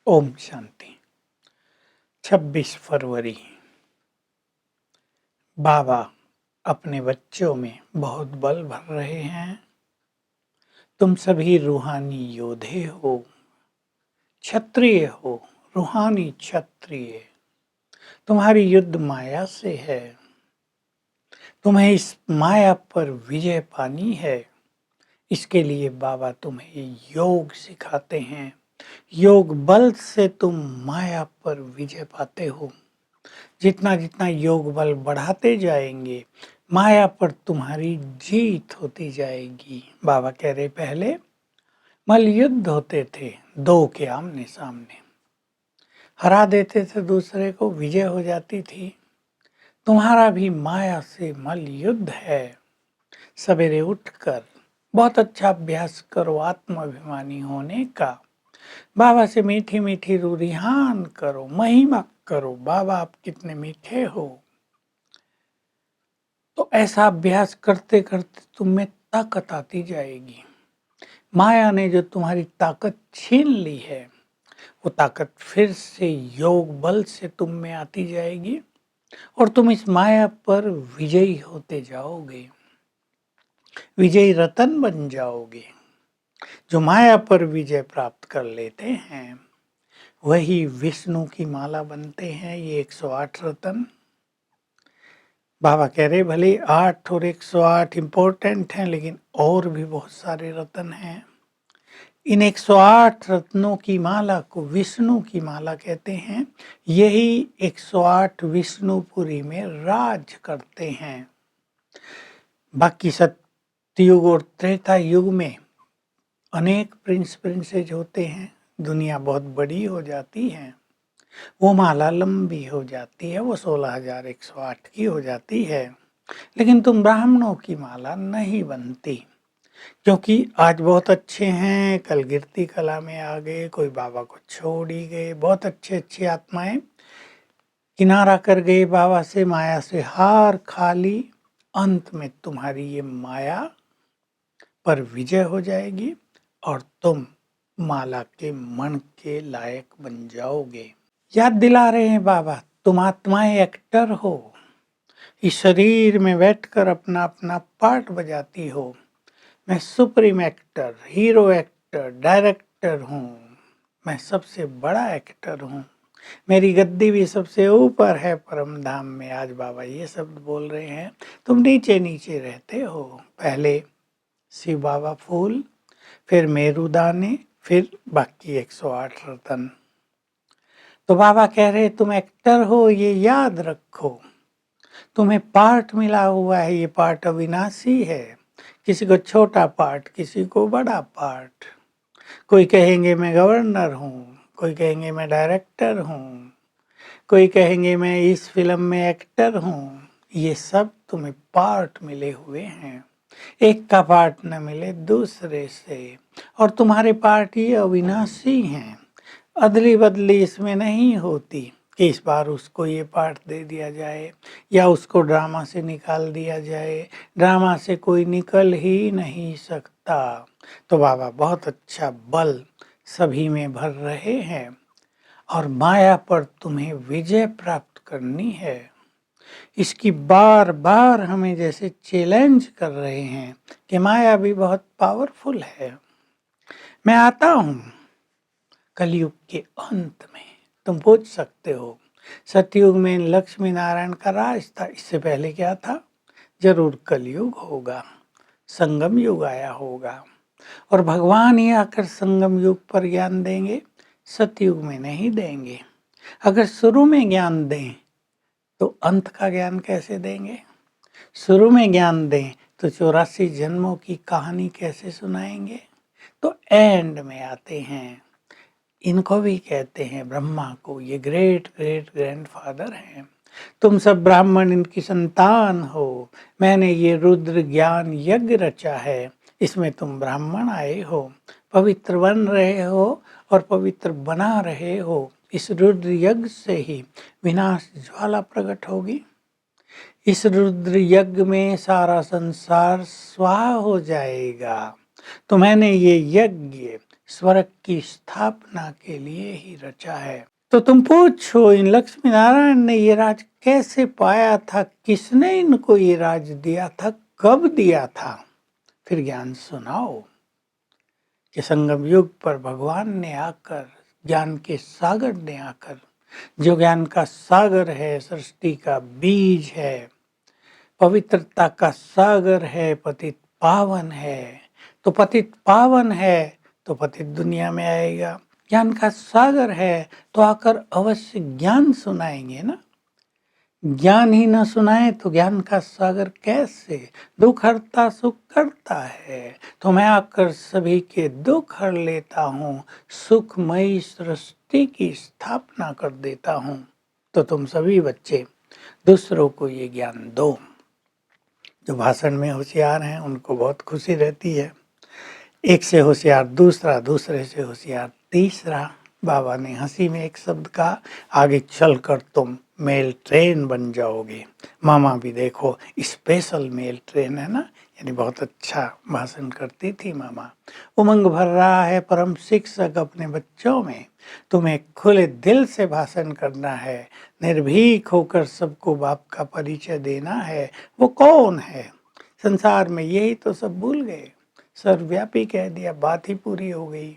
ओम शांति। 26 फरवरी। बाबा अपने बच्चों में बहुत बल भर रहे हैं। तुम सभी रूहानी योद्धे हो, क्षत्रिय हो, रूहानी क्षत्रिय। तुम्हारी युद्ध माया से है। तुम्हें इस माया पर विजय पानी है। इसके लिए बाबा तुम्हें योग सिखाते हैं। योग बल से तुम माया पर विजय पाते हो। जितना जितना योग बल बढ़ाते जाएंगे, माया पर तुम्हारी जीत होती जाएगी। बाबा कह रहे पहले मल युद्ध होते थे, दो के आमने सामने, हरा देते थे दूसरे को, विजय हो जाती थी। तुम्हारा भी माया से मल युद्ध है। सवेरे उठकर बहुत अच्छा अभ्यास करो आत्माभिमानी होने का। बाबा से मीठी मीठी रूरिहान करो, महिमा करो, बाबा आप कितने मीठे हो। तो ऐसा अभ्यास करते करते तुम में ताकत आती जाएगी। माया ने जो तुम्हारी ताकत छीन ली है, वो ताकत फिर से योग बल से तुम में आती जाएगी और तुम इस माया पर विजयी होते जाओगे, विजयी रतन बन जाओगे। जो माया पर विजय प्राप्त कर लेते हैं वही विष्णु की माला बनते हैं। ये 108 रतन बाबा कह रहे भले 8 और 108 इम्पोर्टेंट हैं, लेकिन और भी बहुत सारे रतन हैं। इन 108 रत्नों की माला को विष्णु की माला कहते हैं। यही 108 विष्णुपुरी में राज करते हैं। बाकी सतयुग और त्रेता युग में अनेक प्रिंस प्रिंसेज होते हैं। दुनिया बहुत बड़ी हो जाती है, वो माला लंबी हो जाती है, वो 16,108 की हो जाती है। लेकिन तुम ब्राह्मणों की माला नहीं बनती, क्योंकि आज बहुत अच्छे हैं, कल गिरती कला में आ गए, कोई बाबा को छोड़ ही गए। बहुत अच्छे अच्छी आत्माएं किनारा कर गए बाबा से, माया से हार खा ली। अंत में तुम्हारी ये माया पर विजय हो जाएगी और तुम माला के मन के लायक बन जाओगे। याद दिला रहे हैं बाबा, तुम आत्माएं एक्टर हो। इस शरीर में बैठकर अपना अपना पार्ट बजाती हो। मैं supreme actor, hero actor, director हूँ। मैं सबसे बड़ा एक्टर हूँ। मेरी गद्दी भी सबसे ऊपर है परम धाम में। आज बाबा ये शब्द बोल रहे हैं। तुम नीचे नीचे रहते हो। पहले शिव बाबा फूल, फिर मेरुदाने, फिर बाकी 108 रतन। तो बाबा कह रहे तुम एक्टर हो, ये याद रखो। तुम्हें पार्ट मिला हुआ है, ये पार्ट अविनाशी है। किसी को छोटा पार्ट, किसी को बड़ा पार्ट। कोई कहेंगे मैं गवर्नर हूँ, कोई कहेंगे मैं डायरेक्टर हूँ, कोई कहेंगे मैं इस फिल्म में एक्टर हूँ। ये सब तुम्हें पार्ट मिले हुए हैं। एक का पार्ट न मिले दूसरे से। और तुम्हारे पार्ट ये अविनाशी हैं। अदली बदली इसमें नहीं होती कि इस बार उसको ये पार्ट दे दिया जाए या उसको ड्रामा से निकाल दिया जाए। ड्रामा से कोई निकल ही नहीं सकता। तो बाबा बहुत अच्छा बल सभी में भर रहे हैं और माया पर तुम्हें विजय प्राप्त करनी है। इसकी बार बार हमें जैसे चैलेंज कर रहे हैं कि माया भी बहुत पावरफुल है। मैं आता हूँ कलयुग के अंत में। तुम पूछ सकते हो सतयुग में लक्ष्मी नारायण का राज था, इससे पहले क्या था? जरूर कलयुग होगा, संगम युग आया होगा और भगवान ही आकर संगम युग पर ज्ञान देंगे, सतयुग में नहीं देंगे। अगर शुरू में ज्ञान दें तो अंत का ज्ञान कैसे देंगे? शुरू में ज्ञान दें तो 84 जन्मों की कहानी कैसे सुनाएंगे? तो एंड में आते हैं। इनको भी कहते हैं ब्रह्मा को, ये ग्रेट ग्रेट ग्रैंडफादर हैं। तुम सब ब्राह्मण इनकी संतान हो। मैंने ये रुद्र ज्ञान यज्ञ रचा है, इसमें तुम ब्राह्मण आए हो, पवित्र बन रहे हो और पवित्र बना रहे हो। इस रुद्र यज्ञ से ही विनाश ज्वाला प्रकट होगी। इस रुद्र यज्ञ में सारा संसार स्वाहा हो जाएगा। तो मैंने ये यज्ञ स्वर्ग की स्थापना के लिए ही रचा है। तो तुम पूछो, इन लक्ष्मी नारायण ने ये राज कैसे पाया था, किसने इनको ये राज दिया था, कब दिया था? फिर ज्ञान सुनाओ कि संगम युग पर भगवान ने आकर, ज्ञान के सागर ने आकर, जो ज्ञान का सागर है, सृष्टि का बीज है, पवित्रता का सागर है, पतित पावन है, तो पतित पावन है तो पतित दुनिया में आएगा। ज्ञान का सागर है तो आकर अवश्य ज्ञान सुनाएंगे ना। ज्ञान ही न सुनाए तो ज्ञान का सागर कैसे? दुख हरता सुख करता है, तो मैं आकर सभी के दुख हर लेता हूँ, सुखमयी सृष्टि की स्थापना कर देता हूँ। तो तुम सभी बच्चे दूसरों को ये ज्ञान दो। जो भाषण में होशियार हैं उनको बहुत खुशी रहती है, एक से होशियार दूसरा, दूसरे से होशियार तीसरा। बाबा ने हंसी में एक शब्द कहा, आगे चलकर तुम मेल ट्रेन बन जाओगे। मामा भी देखो स्पेशल मेल ट्रेन है ना, यानी बहुत अच्छा भाषण करती थी मामा। उमंग भर रहा है परम शिक्षक अपने बच्चों में, तुम्हें खुले दिल से भाषण करना है, निर्भीक होकर सबको बाप का परिचय देना है। वो कौन है? संसार में यही तो सब भूल गए, सर्वव्यापी कह दिया, बात ही पूरी हो गई,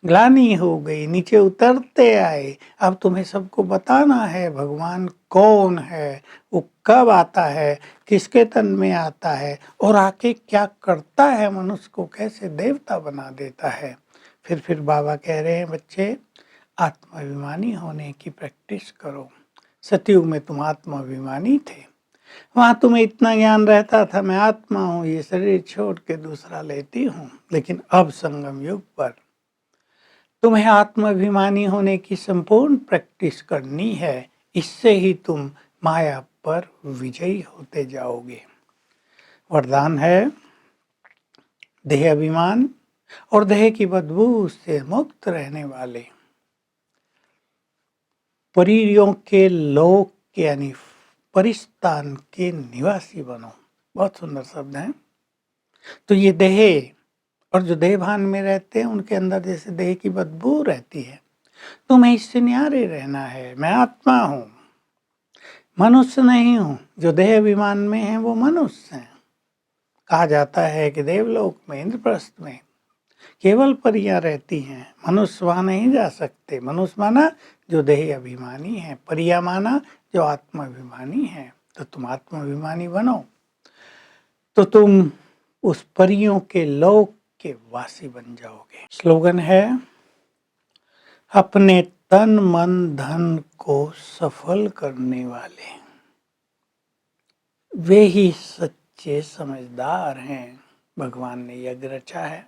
ग्लानि हो गई, नीचे उतरते आए। अब तुम्हें सबको बताना है भगवान कौन है, वो कब आता है, किसके तन में आता है और आके क्या करता है, मनुष्य को कैसे देवता बना देता है। फिर बाबा कह रहे हैं, बच्चे आत्माभिमानी होने की प्रैक्टिस करो। सतयुग में तुम आत्माभिमानी थे, वहां तुम्हें इतना ज्ञान रहता था, मैं आत्मा हूँ, ये शरीर छोड़ के दूसरा लेती हूँ। लेकिन अब संगम युग पर तुम्हें आत्माभिमानी होने की संपूर्ण प्रैक्टिस करनी है, इससे ही तुम माया पर विजयी होते जाओगे। वरदान है देह अभिमान और देह की बदबू से मुक्त रहने वाले, परियों के लोक के यानी परिस्तान के निवासी बनो। बहुत सुंदर शब्द हैं। तो ये देह और जो देह भान में रहते हैं उनके अंदर जैसे देह की बदबू रहती है, तुम्हें इससे न्यारे रहना है। मैं आत्मा हूँ, मनुष्य नहीं हूँ। जो देह अभिमान में है वो मनुष्य हैं। कहा जाता है कि देवलोक में, इंद्रप्रस्थ में केवल परियां रहती हैं, मनुष्य वहां नहीं जा सकते। मनुष्य माना जो देह अभिमानी है, परियां माना जो आत्माभिमानी है। तो तुम आत्माभिमानी बनो तो तुम उस परियों के लोक के वासी बन जाओगे। स्लोगन है, अपने तन मन धन को सफल करने वाले वे ही सच्चे समझदार हैं। भगवान ने यज्ञ रचा है,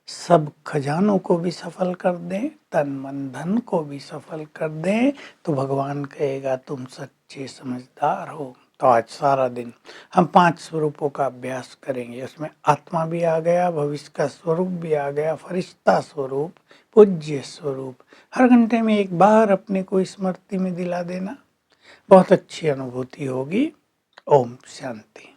सब खजानों को भी सफल कर दें, तन मन धन को भी सफल कर दें, तो भगवान कहेगा तुम सच्चे समझदार हो। तो आज सारा दिन हम 5 स्वरूपों का अभ्यास करेंगे। उसमें आत्मा भी आ गया, भविष्य का स्वरूप भी आ गया, फरिश्ता स्वरूप, पूज्य स्वरूप। हर घंटे में एक बार अपने को स्मृति में दिला देना, बहुत अच्छी अनुभूति होगी। ओम शांति।